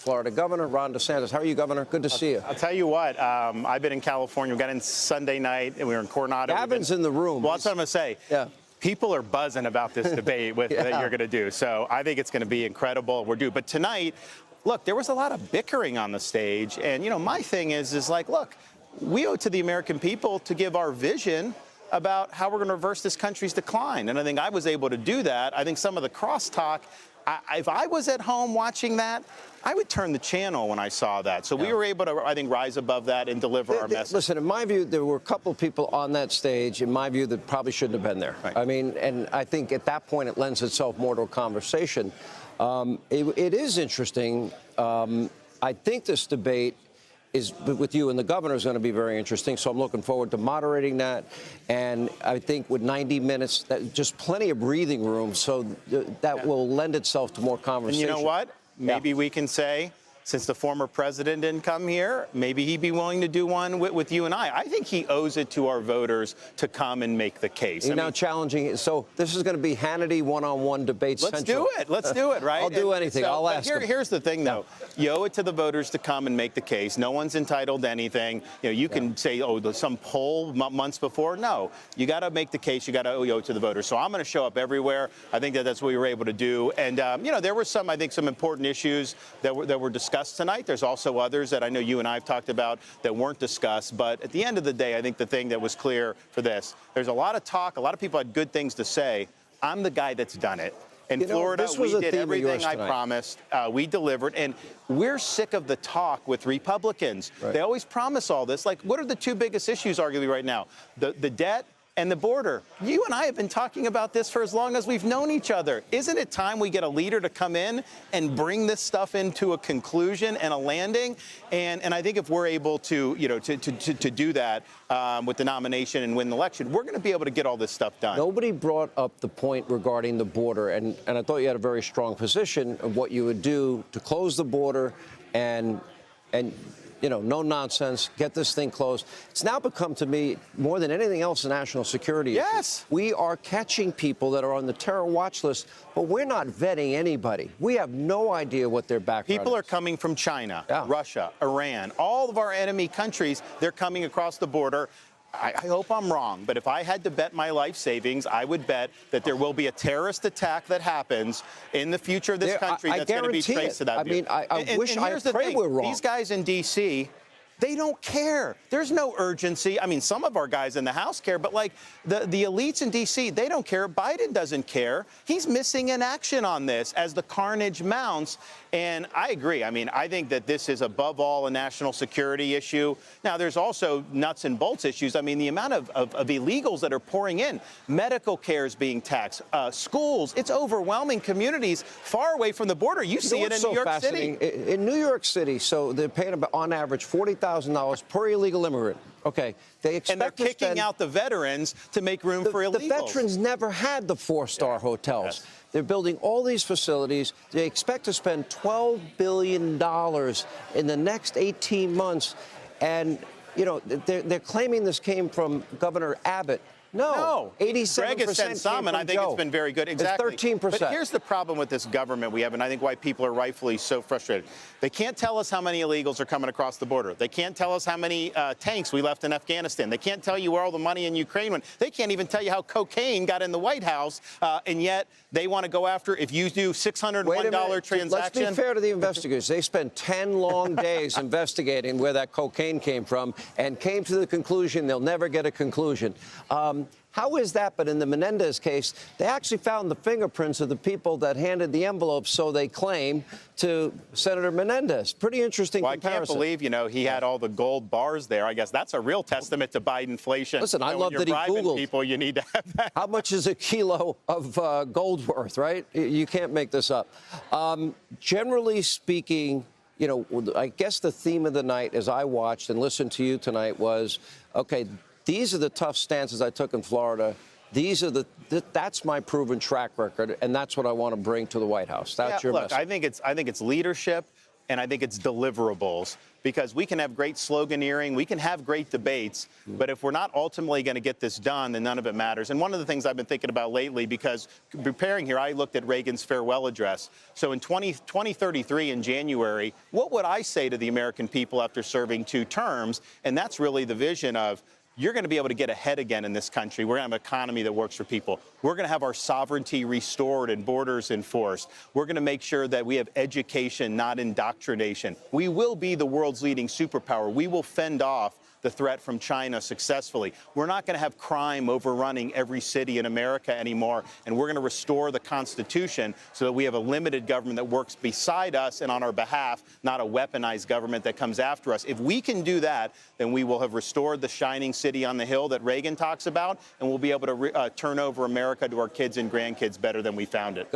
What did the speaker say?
Florida Governor Ron DeSantis. How are you, Governor? Good to see you. I'll tell you what, I've been in California. We got in Sunday night, and we were in Coronado. Gavin's in the room. Well, that's what I'm going to say. Yeah. People are buzzing about this debate that you're going to do. So I think it's going to be incredible. We're due. But tonight, look, there was a lot of bickering on the stage. And, you know, my thing is like, look, we owe it to the American people to give our vision about how we're going to reverse this country's decline. And I think I was able to do that. I think some of the crosstalk, if I was at home watching that, I would turn the channel when I saw that. So we were able to, I think, rise above that and deliver our message. Listen, in my view, there were a couple of people on that stage, in my view, that probably shouldn't have been there. Right. I mean, and I think at that point it lends itself more to a conversation. It is interesting. I think this debate is with you and the governor is going to be very interesting. So I'm looking forward to moderating that. And I think with 90 minutes, just plenty of breathing room. So that will lend itself to more conversation. And you know what? Maybe we can say, since the former president didn't come here, maybe he'd be willing to do one with you and I. I think he owes it to our voters to come and make the case. You're now challenging it. So this is going to be Hannity one-on-one debate Let's do it. Let's do it, right? I'll do anything. I'll ask him. Here's the thing, though. You owe it to the voters to come and make the case. No one's entitled to anything. You know, you can say, oh, there's some poll months before. No, you got to make the case. You got to owe it to the voters. So I'm going to show up everywhere. I think that's what we were able to do. And, you know, there were some, I think, some important issues that were discussed tonight. There's also others that I know you and I have talked about that weren't discussed. But at the end of the day, I think the thing that was clear for this, there's a lot of talk. A lot of people had good things to say. I'm the guy that's done it. In Florida, we did everything I promised. We delivered. And we're sick of the talk with Republicans. Right. They always promise all this. Like, what are the two biggest issues, arguably, right now? The debt and the border. You and I have been talking about this for as long as we've known each other. Isn't it time we get a leader to come in and bring this stuff into a conclusion and a landing? And I think if we're able to, you know, to do that with the nomination and win the election, we're going to be able to get all this stuff done. Nobody brought up the point regarding the border, and I thought you had a very strong position of what you would do to close the border and you know, no nonsense, get this thing closed. It's now become, to me, more than anything else, a national security issue. Yes. We are catching people that are on the terror watch list, but we're not vetting anybody. We have no idea what their background is. People are coming from China, Russia, Iran, all of our enemy countries. They're coming across the border. I hope I'm wrong, but if I had to bet my life savings, I would bet that there will be a terrorist attack that happens in the future of this country that's going to be traced to that. I mean, I pray we're wrong. These guys in D.C., they don't care. There's no urgency. I mean, some of our guys in the House care, but like the elites in D.C., they don't care. Biden doesn't care. He's missing in action on this as the carnage mounts. And I agree. I mean, I think that this is above all a national security issue. Now, there's also nuts and bolts issues. I mean, the amount of illegals that are pouring in, medical care is being taxed, schools, it's overwhelming communities far away from the border. You see it in New York City. In New York City, so they're paying about, on average, $40,000 per illegal immigrant. Okay, they expect and they're kicking out the veterans to make room for illegals. The veterans never had the four-star hotels. Yes. They're building all these facilities. They expect to spend $12 billion in the next 18 months. And, you know, they're claiming this came from Governor Abbott. No, 87% Greg has said some, and I think it's been very good. Exactly. It's 13%. But here's the problem with this government we have, and I think why people are rightfully so frustrated. They can't tell us how many illegals are coming across the border. They can't tell us how many tanks we left in Afghanistan. They can't tell you where all the money in Ukraine went. They can't even tell you how cocaine got in the White House, and yet they want to go after, if you do $601 transaction. Let's be fair to the investigators. They spent 10 long days investigating where that cocaine came from and came to the conclusion they'll never get a conclusion. How is that? But in the Menendez case, they actually found the fingerprints of the people that handed the envelopes, so they claim, to Senator Menendez. Pretty interesting comparison. I can't believe, you know, he had all the gold bars there. I guess that's a real testament to Bidenflation. Listen, I love that he Googled people. You need to have that. How much is a kilo of gold worth, right? You can't make this up. Generally speaking, you know, I guess the theme of the night, as I watched and listened to you tonight, was, okay, these are the tough stances I took in Florida. These are that's my proven track record, and that's what I want to bring to the White House. That's your message. I think it's leadership. and I think it's deliverables, because we can have great sloganeering, we can have great debates, but if we're not ultimately going to get this done, then none of it matters. And one of the things I've been thinking about lately, because preparing here, I looked at Reagan's farewell address. So in 2033 in January, what would I say to the American people after serving 2 terms? And that's really the vision of, you're going to be able to get ahead again in this country. We're going to have an economy that works for people. We're going to have our sovereignty restored and borders enforced. We're going to make sure that we have education, not indoctrination. We will be the world's leading superpower. We will fend off the threat from China successfully. We're not going to have crime overrunning every city in America anymore, and we're going to restore the Constitution so that we have a limited government that works beside us and on our behalf, not a weaponized government that comes after us. If we can do that, then we will have restored the shining city on the hill that Reagan talks about, and we'll be able to turn over America to our kids and grandkids better than we found it.